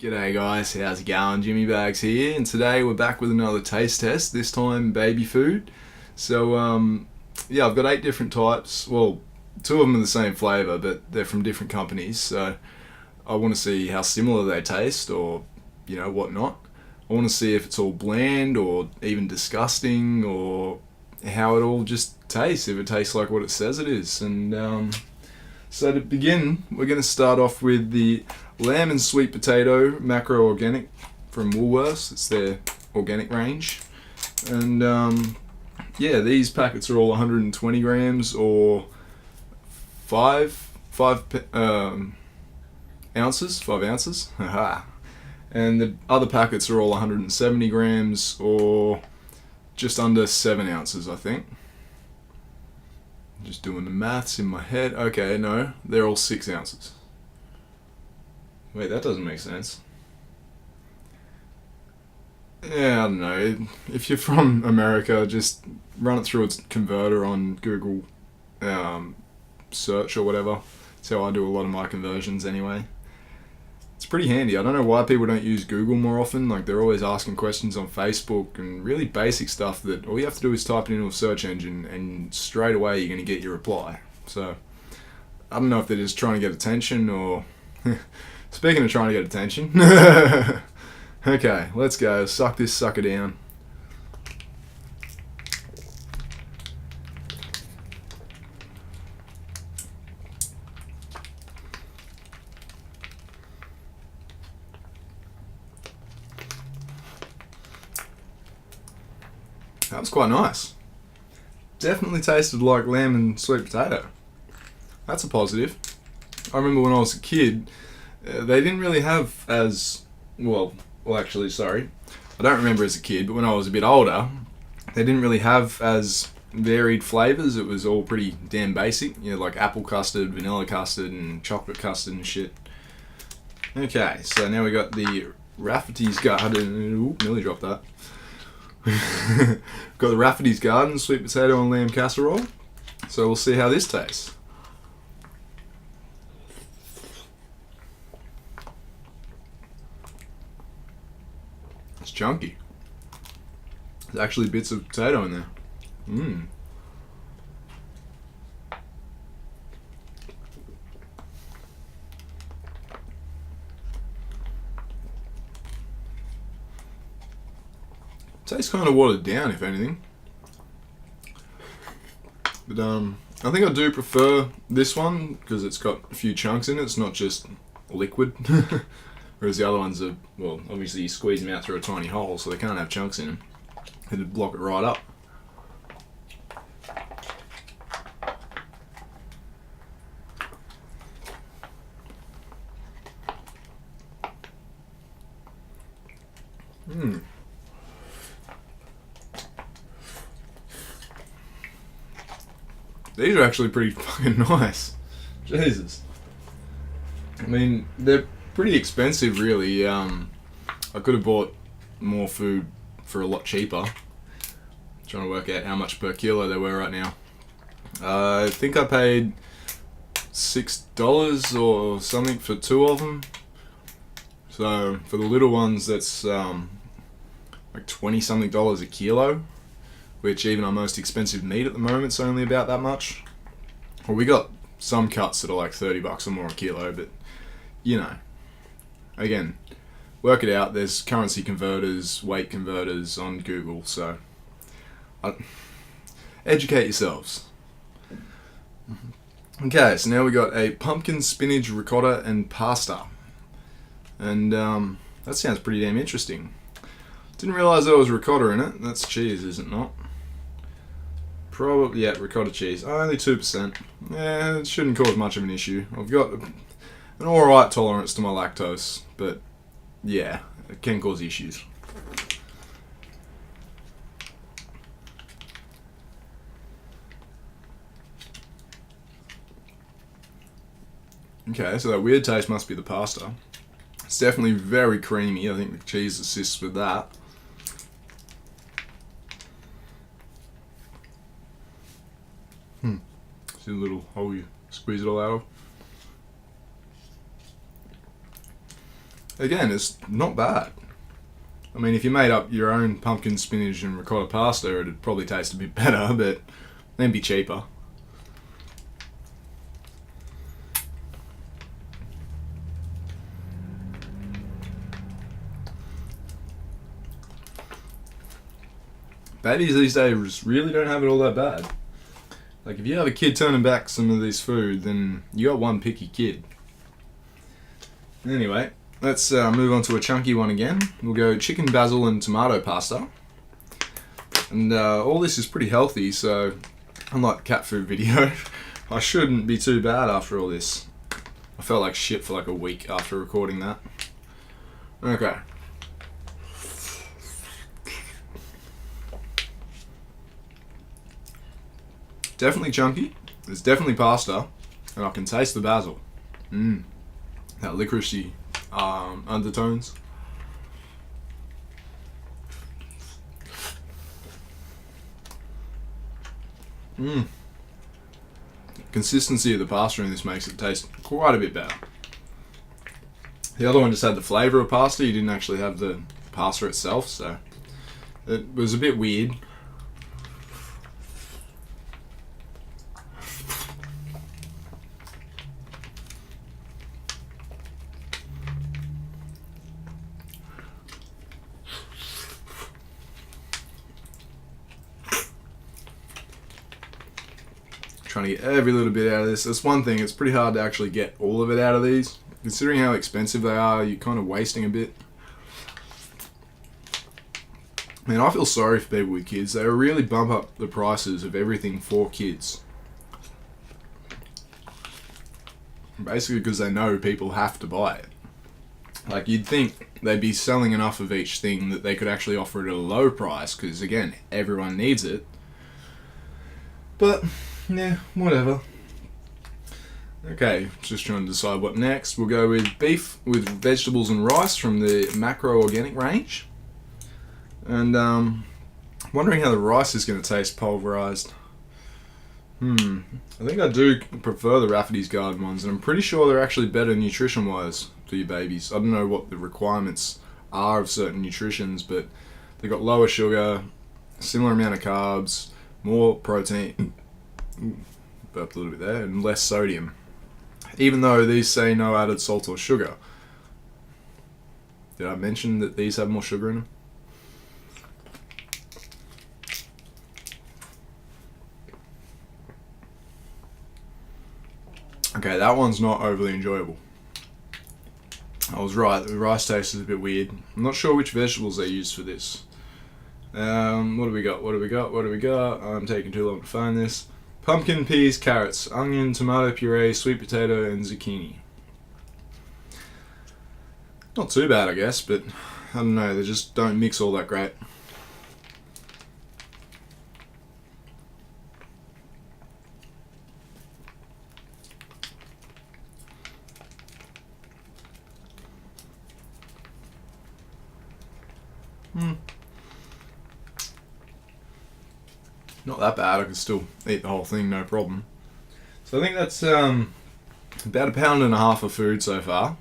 G'day guys, how's it going? Jimmy Bags here, and today we're back with another taste test, this time baby food. Yeah, I've got 8 different types. Well, 2 of them are the same flavour, but they're from different companies, so I want to see how similar they taste, or, whatnot. I want to see if it's all bland, or even disgusting, or how it all just tastes, if it tastes like what it says it is. So to begin, we're going to start off with the lamb and sweet potato macro organic from Woolworths. It's their organic range. And these packets are all 120 grams or 5 ounces. 5 ounces. Haha. And the other packets are all 170 grams or just under 7 ounces, I think. Just doing the maths in my head. Okay, no, they're all 6 ounces. Wait, that doesn't make sense. Yeah, I don't know. If you're from America, just run it through its converter on Google search or whatever. That's how I do a lot of my conversions anyway. It's pretty handy. I don't know why people don't use Google more often. Like, they're always asking questions on Facebook and really basic stuff that all you have to do is type it into a search engine and straight away you're going to get your reply. So, I don't know if they're just trying to get attention or... Speaking of trying to get attention... Okay, let's go. Suck this sucker down. That was quite nice. Definitely tasted like lamb and sweet potato. That's a positive. I remember when I was a kid, they didn't really have as... actually, sorry. I don't remember as a kid, but when I was a bit older, they didn't really have as varied flavours. It was all pretty damn basic. Like apple custard, vanilla custard, and chocolate custard and shit. Okay, so now we got the Rafferty's Garden... Ooh, nearly dropped that. Got the Rafferty's Garden sweet potato and lamb casserole. So we'll see how this tastes. It's chunky. There's actually bits of potato in there. Mmm. Tastes kind of watered down, if anything. But I think I do prefer this one because it's got a few chunks in it. It's not just liquid. Whereas the other ones are, well, obviously you squeeze them out through a tiny hole, so they can't have chunks in them. It'd block it right up. Mmm. These are actually pretty fucking nice. Jesus. I mean, they're pretty expensive, really. I could have bought more food for a lot cheaper. Trying to work out how much per kilo they were right now. I think I paid $6 or something for 2 of them. So for the little ones, that's like 20 something dollars a kilo, which even our most expensive meat at the moment is only about that much. Well, we got some cuts that are like $30 or more a kilo, but again, work it out. There's currency converters, weight converters on Google, so educate yourselves. Okay, so now we got a pumpkin spinach ricotta and pasta, and that sounds pretty damn interesting. Didn't realise there was ricotta in it. That's cheese, is it not? Probably, yeah, ricotta cheese. Only 2%. Yeah, it shouldn't cause much of an issue. I've got an alright tolerance to my lactose, but yeah, it can cause issues. Okay, so that weird taste must be the pasta. It's definitely very creamy. I think the cheese assists with that. See the little hole you squeeze it all out of? again, it's not bad. I mean, if you made up your own pumpkin, spinach, and ricotta pasta, it'd probably taste a bit better, but then be cheaper. Babies these days really don't have it all that bad. Like, if you have a kid turning back some of this food, then you got one picky kid. Anyway, let's move on to a chunky one again. We'll go chicken, basil, and tomato pasta. And all this is pretty healthy, so unlike the cat food video, I shouldn't be too bad after all this. I felt like shit for like a week after recording that. Okay. Definitely chunky. It's definitely pasta, and I can taste the basil. That licoricey undertones. Consistency of the pasta in this makes it taste quite a bit better. The other one just had the flavour of pasta. You didn't actually have the pasta itself, so it was a bit weird. Trying to get every little bit out of this. That's one thing, it's pretty hard to actually get all of it out of these. Considering how expensive they are, you're kind of wasting a bit. Man, I feel sorry for people with kids. They really bump up the prices of everything for kids. Basically because they know people have to buy it. Like, you'd think they'd be selling enough of each thing that they could actually offer it at a low price, because again, everyone needs it. But yeah, whatever. Okay, just trying to decide what next. We'll go with beef with vegetables and rice from the Macro Organic range. And wondering how the rice is going to taste pulverized. I think I do prefer the Rafferty's Garden ones, and I'm pretty sure they're actually better nutrition-wise for your babies. I don't know what the requirements are of certain nutritions, but they've got lower sugar, similar amount of carbs, more protein, burped a little bit there, and less sodium. Even though these say no added salt or sugar. Did I mention that these have more sugar in them? Okay, that one's not overly enjoyable. I was right, the rice taste is a bit weird. I'm not sure which vegetables they used for this. What do we got? I'm taking too long to find this. Pumpkin, peas, carrots, onion, tomato puree, sweet potato, and zucchini. Not too bad, I guess, but I don't know, they just don't mix all that great. Not that bad, I can still eat the whole thing, no problem. So I think that's about 1.5 pounds of food so far.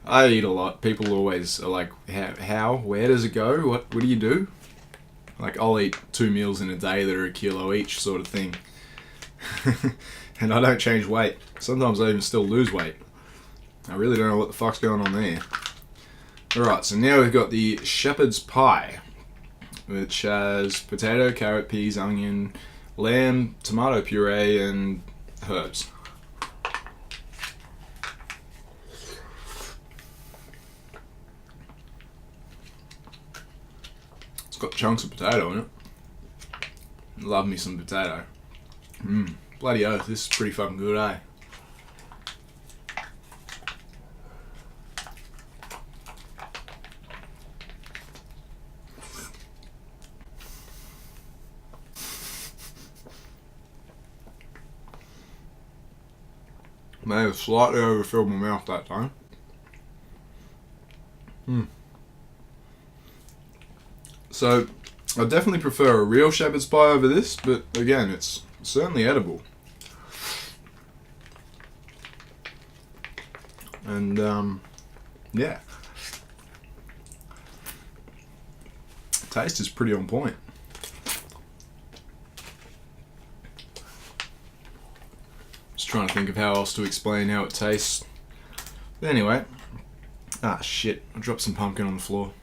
I eat a lot. People always are like, how? Where does it go? What do you do? Like, I'll eat 2 meals in a day that are 1 kilo each, sort of thing. And I don't change weight. Sometimes I even still lose weight. I really don't know what the fuck's going on there. Alright, so now we've got the shepherd's pie, which has potato, carrot, peas, onion, lamb, tomato puree, and herbs. It's got chunks of potato in it. Love me some potato. Bloody oath, this is pretty fucking good, eh? May have slightly overfilled my mouth that time. So, I definitely prefer a real shepherd's pie over this, but again, it's certainly edible. And yeah, taste is pretty on point. Just trying to think of how else to explain how it tastes. But anyway, shit, I dropped some pumpkin on the floor.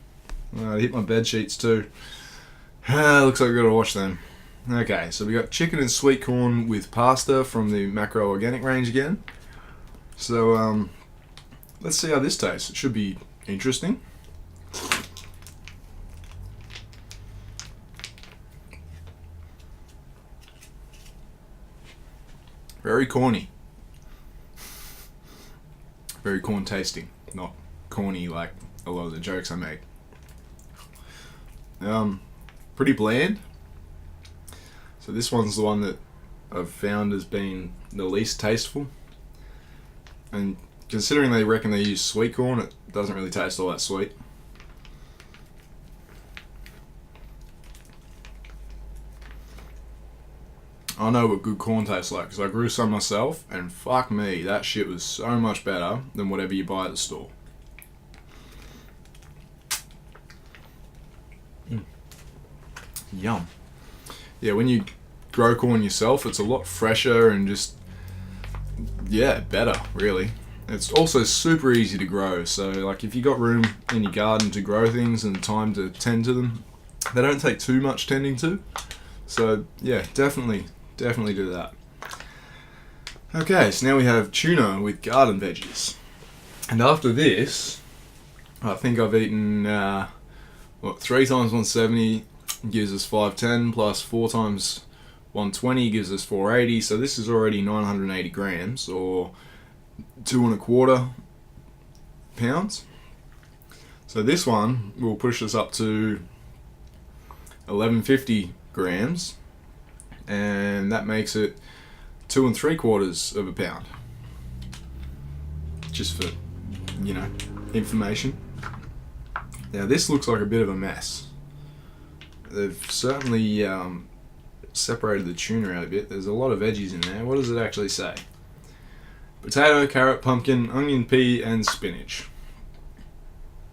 I hit my bed sheets too. Looks like I've got to wash them. Okay, so we got chicken and sweet corn with pasta from the Macro Organic range again. So let's see how this tastes. It should be interesting. Very corny. Very corn tasting, not corny like a lot of the jokes I make. Pretty bland. So this one's the one that I've found as being the least tasteful. And considering they reckon they use sweet corn, it doesn't really taste all that sweet. I know what good corn tastes like because I grew some myself, and fuck me, that shit was so much better than whatever you buy at the store. Yum. Yeah, when you grow corn yourself, it's a lot fresher and just, yeah, better, really. It's also super easy to grow, so like if you got room in your garden to grow things and time to tend to them, they don't take too much tending to. So yeah, definitely do that. Okay, so now we have tuna with garden veggies. And after this, I think I've eaten, 3 times 170 gives us 510, plus 4 times 120 gives us 480, so this is already 980 grams, or 2¼ pounds. So this one will push us up to 1150 grams, and that makes it 2¾ pound. Just for, information. Now this looks like a bit of a mess. They've certainly separated the tuna out a bit. There's a lot of veggies in there. What does it actually say? Potato, carrot, pumpkin, onion, pea, and spinach.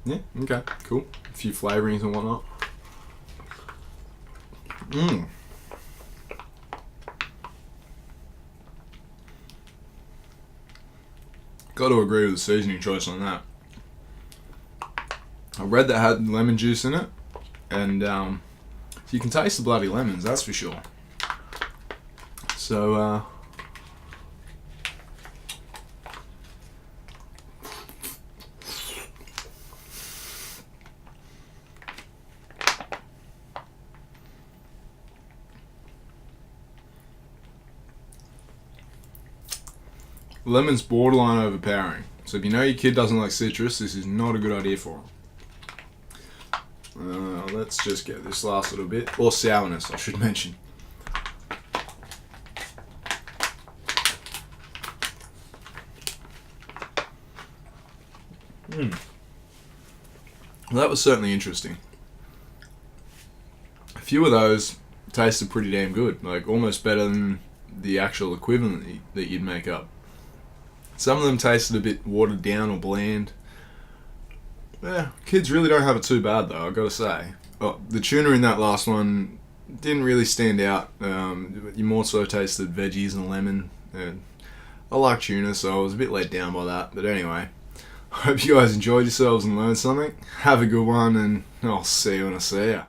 Yeah, okay, cool. A few flavorings and whatnot. Got to agree with the seasoning choice on that. I read that had lemon juice in it, and you can taste the bloody lemons, that's for sure. So, lemon's borderline overpowering. So if you know your kid doesn't like citrus, this is not a good idea for him. Let's just get this last little bit. Or sourness, I should mention. Well, that was certainly interesting. A few of those tasted pretty damn good. Like, almost better than the actual equivalent that you'd make up. Some of them tasted a bit watered down or bland. Yeah, kids really don't have it too bad though, I've got to say. Oh, the tuna in that last one didn't really stand out. You more so tasted veggies and lemon. And I like tuna, so I was a bit let down by that. But anyway, I hope you guys enjoyed yourselves and learned something. Have a good one, and I'll see you when I see ya.